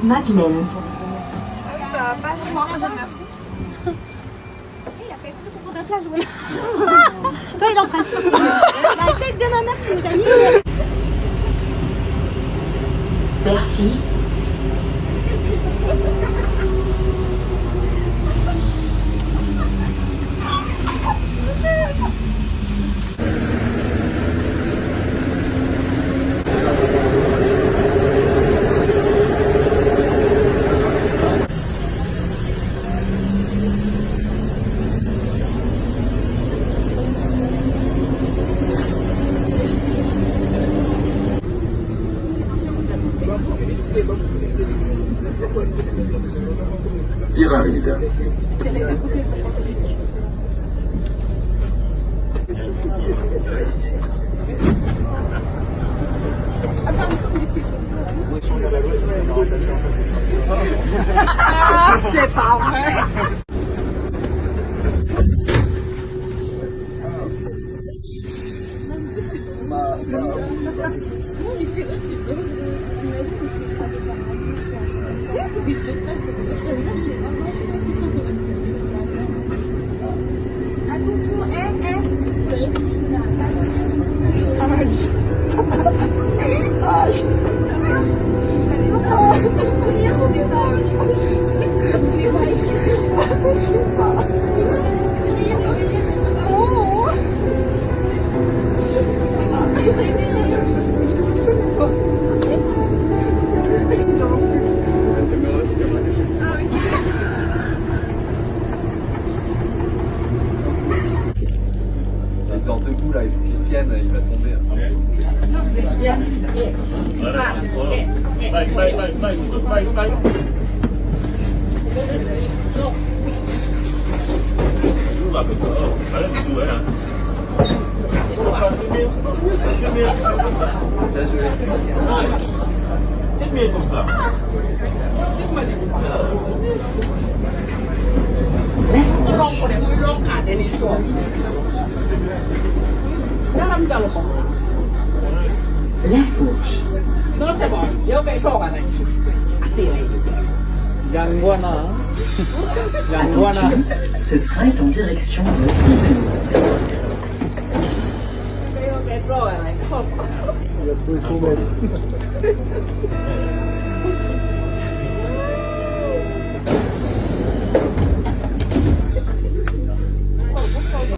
Madeleine. Pas sur moi, madame, merci. Il a fait tout le concours de place, oui. Toi, il est en train de la tête de ma mère qui nous a mis. Merci. Pyramide. C'est pas vrai. Dans deux coups là, il faut qu'il se tienne, il va tomber. C'est mieux comme ça. La fourche. Non, c'est bon. Io che prova adesso. Sì. Yang Wana. Yang Wana. Ce train est en direction de Saint-Denis. Io che prova adesso. Il a trouvé son maître.